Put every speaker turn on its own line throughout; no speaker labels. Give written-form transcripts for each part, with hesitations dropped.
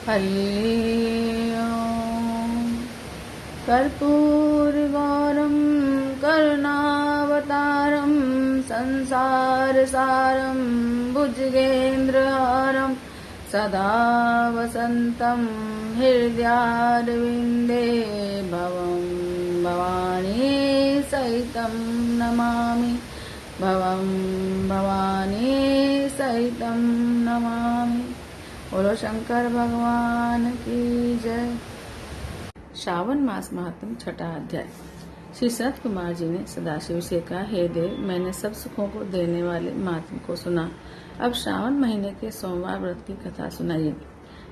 हरि ओम। कर्पूरगौरं करुणावतारं संसारसारं भुजगेन्द्रहारं सदा वसन्तं हृदयारविन्दे भवं भवानी सहितं नमामि। भवं भवानी सहितं नमामि। बोलो शंकर भगवान की जय। श्रावण मास महात्म छठा अध्याय। श्री सनत कुमार जी ने सदाशिव से कहा, हे देव, मैंने सब सुखों को देने वाले महात्म को सुना। अब श्रावण महीने के सोमवार व्रत की कथा सुनाइए।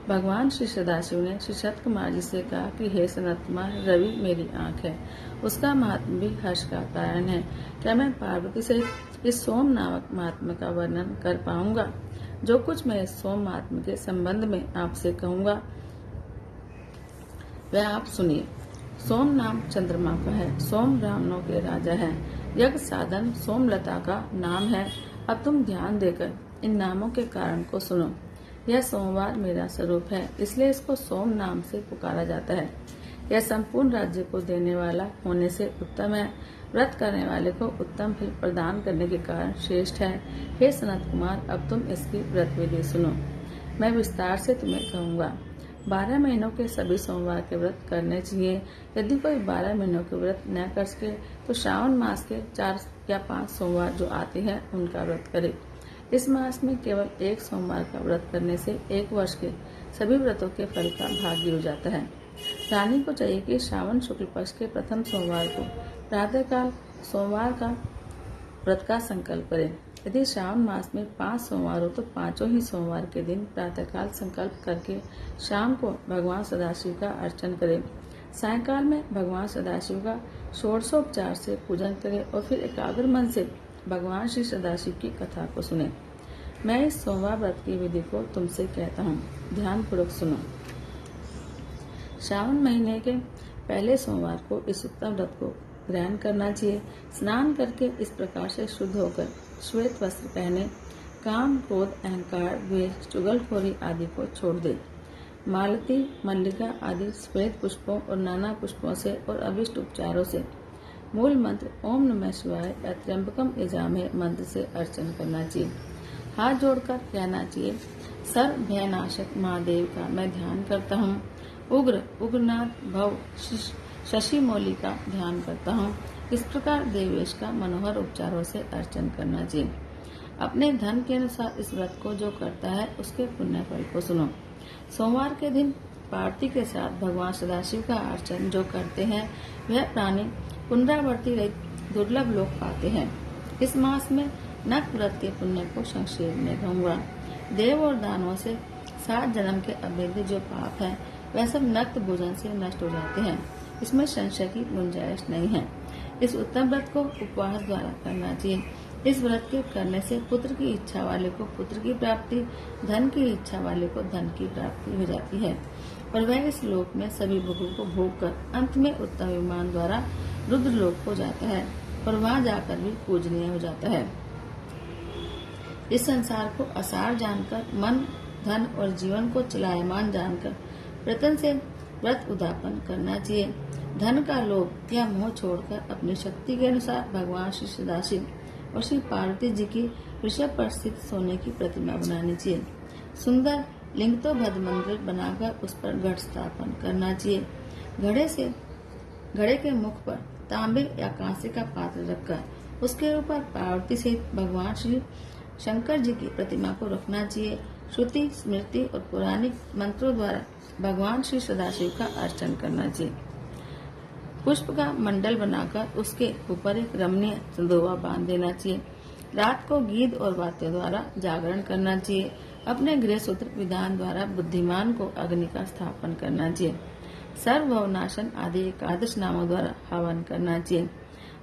भगवान श्री सदाशिव ने श्री सनत कुमार जी से कहा कि हे सनत कुमार, रवि मेरी आँख है, उसका महात्म भी हर्ष का कारण है। क्या मैं पार्वती से इस सोम नामक महात्मा का वर्णन कर पाऊंगा? जो कुछ मैं इस सोम महात्मा के संबंध में आपसे कहूंगा वह आप सुनिए। सोम नाम चंद्रमा का है, सोम ब्राह्मणों के राजा है, यज्ञ साधन सोमलता का नाम है। अब तुम ध्यान देकर इन नामों के कारण को सुनो। यह सोमवार मेरा स्वरूप है, इसलिए इसको सोम नाम से पुकारा जाता है। यह संपूर्ण राज्य को देने वाला होने से उत्तम है। व्रत करने वाले को उत्तम फल प्रदान करने के कारण श्रेष्ठ है। हे सनत कुमार, अब तुम इसकी व्रत विधि सुनो। मैं विस्तार से तुम्हें कहूँगा। 12 महीनों के सभी सोमवार के व्रत करने चाहिए। यदि कोई 12 महीनों के व्रत न कर सके तो श्रावण मास के 4 या 5 सोमवार जो आते हैं उनका व्रत करे। इस मास में केवल एक सोमवार का व्रत करने से 1 वर्ष के सभी व्रतों के फल का भाग्य हो जाता है। रानी को चाहिए कि श्रावण शुक्ल पक्ष के प्रथम सोमवार को प्रातःकाल सोमवार का व्रत का संकल्प करें। यदि श्रावण मास में 5 सोमवार हो तो 5 ही सोमवार के दिन प्रातःकाल संकल्प करके शाम को भगवान सदाशिव का अर्चन करें। सायंकाल में भगवान सदाशिव का षोडशोपचार से पूजन करें और फिर एकाग्र मन से भगवान श्री सदाशिव की कथा को सुने। मैं इस सोमवार व्रत की विधि को तुमसे कहता हूँ, ध्यान पूर्वक सुनो। श्रावण महीने के पहले सोमवार को इस उत्तम व्रत को ग्रहण करना चाहिए। स्नान करके इस प्रकार से शुद्ध होकर श्वेत वस्त्र पहने, काम, क्रोध, अहंकार, द्वेष, चुगलखोरी आदि को छोड़ दे। मालती, मल्लिका आदि श्वेत पुष्पों और नाना पुष्पों से और अभिष्ट उपचारों से मूल मंत्र ओम नमः शिवाय या त्र्यंबकम यजामहे मंत्र से अर्चन करना चाहिए। हाथ जोड़कर कहना चाहिए, सर्व भयनाशक महादेव का मैं ध्यान करता हूँ। उग्र उग्रनाथ भव शशि मौली का ध्यान करता हूँ। इस प्रकार देवेश का मनोहर उपचारों से अर्चन करना चाहिए। अपने धन के अनुसार इस व्रत को जो करता है उसके पुण्य फल को सुनो। सोमवार के दिन पार्वती के साथ भगवान सदाशिव का अर्चन जो करते हैं वह प्राणी पुनरावर्ती रहित दुर्लभ लोक पाते हैं। इस मास में नख व्रत के पुण्य को संक्षेप में कहूँगा। देव और दानवों से 7 जन्म के अभेद्य जो पाप है वह सब नक्त भोजन से नष्ट हो जाते हैं। इसमें संशय की गुंजाइश नहीं है। इस उत्तम व्रत को उपवास द्वारा करना चाहिए। इस व्रत के करने से पुत्र की इच्छा वाले को पुत्र की प्राप्ति, धन की इच्छा वाले को धन की प्राप्ति हो जाती है और वह इस लोक में सभी भोगों को भोग कर अंत में उत्तम विमान द्वारा रुद्र लोक हो जाता है और वहां जाकर भी पूजनीय हो जाता है। इस संसार को असार जानकर, मन, धन और जीवन को चलायमान जानकर प्रयत्न से व्रत उद्यापन करना चाहिए। धन का लोभ या मोह छोड़कर अपनी शक्ति के अनुसार भगवान श्री सदाशिव और श्री पार्वती जी की ऋषभ पर स्थित सोने की प्रतिमा बनानी चाहिए। सुंदर लिंगतोबद्ध मंदिर बनाकर उस पर घट स्थापन करना चाहिए। घड़े के मुख पर तांबे या कांसे का पात्र रखकर उसके ऊपर पार्वती सहित भगवान श्री शंकर जी की प्रतिमा को रखना चाहिए। श्रुति, स्मृति और पौराणिक मंत्रों द्वारा भगवान श्री सदाशिव का अर्चन करना चाहिए। पुष्प का मंडल बनाकर उसके ऊपर एक रमणीय संदोवा बांध देना चाहिए। रात को गीत और वाद्यों द्वारा जागरण करना चाहिए। अपने गृह सूत्र विधान द्वारा बुद्धिमान को अग्नि का स्थापन करना चाहिए। सर्वभवनाशन आदि एकादश नामों द्वारा हवन करना चाहिए।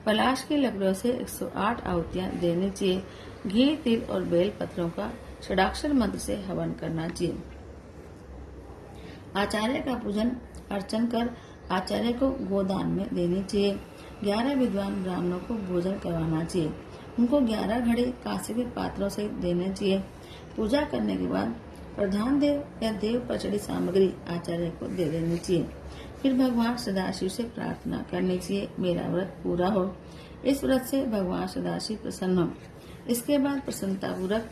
पलाश की लकड़ियों से 108 आहुतियां देनी चाहिए। घी, तिल और बेल पत्रों का षडाक्षर मंत्र से हवन करना चाहिए। आचार्य का पूजन अर्चन कर आचार्य को गोदान में देनी चाहिए। 11 विद्वान ब्राह्मणों को भोजन करवाना चाहिए। उनको 11 घड़े कांसे के पात्रों से देने चाहिए। पूजा करने के बाद प्रधान देव या देव पर चढ़ी सामग्री आचार्य को दे देनी चाहिए। फिर भगवान सदाशिव से प्रार्थना करनी चाहिए, मेरा व्रत पूरा हो। इस व्रत से भगवान सदाशिव प्रसन्न हो। इसके बाद प्रसन्नतापूर्वक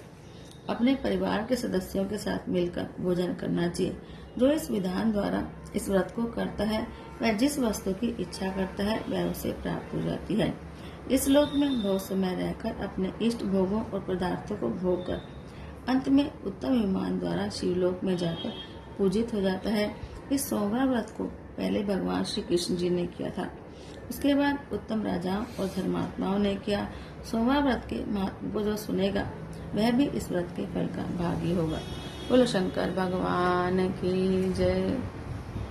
अपने परिवार के सदस्यों के साथ मिलकर भोजन करना चाहिए। जो इस विधान द्वारा इस व्रत को करता है वह जिस वस्तु की इच्छा करता है वह उसे प्राप्त हो जाती है। इस लोक में बहुत समय रहकर अपने इष्ट भोगों और पदार्थों को भोग कर अंत में उत्तम विमान द्वारा शिवलोक में जाकर पूजित हो जाता है। इस सोमवार व्रत को पहले भगवान श्री कृष्ण जी ने किया था, उसके बाद उत्तम राजाओं और धर्मात्माओं ने किया। सोमवार व्रत के महत्व को जो सुनेगा वह भी इस व्रत के फल का भागी होगा। बोलो शंकर भगवान की जय।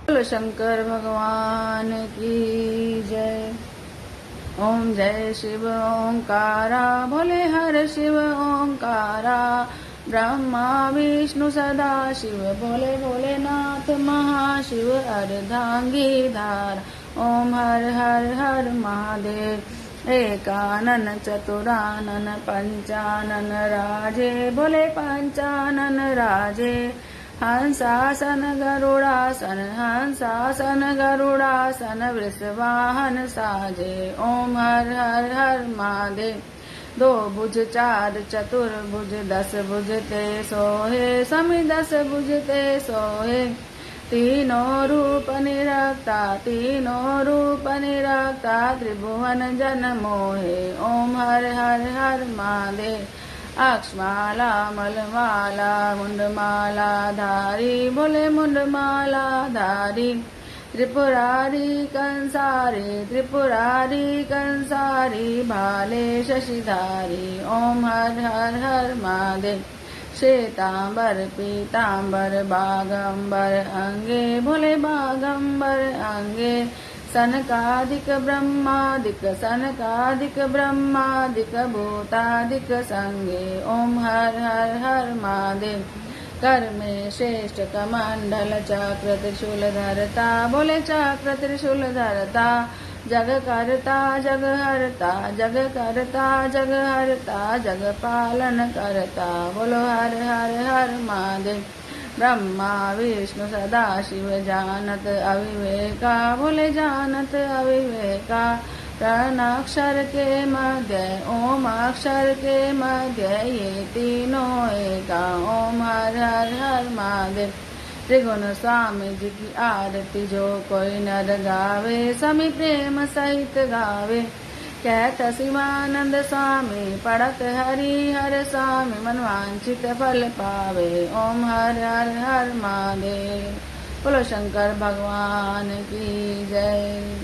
बोलो शंकर भगवान की जय। ओम जय शिव ओंकारा, भोले हर शिव ओंकारा। ब्रह्मा विष्णु सदा शिव, भोले भोलेनाथ महाशिव। अर्धांगी धार, ओम हर हर हर महादेव। एकानन चतुरानन पंचानन राजे, भोले पंचानन राजे। हंसासन गरुड़ासन, हंसासन गरुड़ासन। वृषवाहन साजे, ओम हर हर हर महादेव। दो भुज चार चतुर्भुज, 10 भुज ते सोहे। समी 10 भुज ते सोहे। तीनों रूप निरक्ता, तीनों रूप निरक्ता। त्रिभुवन जन मोहे, ओम हर हर हर महादेव। अक्षमाला मलमाला, मुंडमाला धारी, भोले मुंडमाला धारी। त्रिपुरारी कंसारी, त्रिपुरारी कंसारी। भाले शशिधारी, ओम हर हर हर महादेव। श्वेतांबर पीतांबर, बागंबर अंगे, भोले बागंबर अंगे। सनकादिक ब्रह्मादिक, सनकादिक ब्रह्मादिक। भूतादिक संगे, ओम हर हर हर महादेव। कर में श्रेष्ठ कमंडल, चक्र त्रिशूल धरता, भोले चक्र त्रिशूल धरता। जग करता जग हरता, जग करता जग हरता। जग पालन करता, बोलो हर हर हर महादेव। ब्रह्मा विष्णु सदा शिव, जानत अविवेका, भोले जानत अविवेका। प्रणक्षर के मध्य, ओम अक्षर के मध्य। ये तीनों एका, ओम हर हर हर महादेव। त्रिगुण स्वामी जी की आरती जो कोई नर गावे, समी प्रेम सहित गावे। कहत शिवानंद स्वामी, पढ़त हरि हर स्वामी। मनवांछित फल पावे, ओम हर हर हर महादेव। बोलो शंकर भगवान की जय।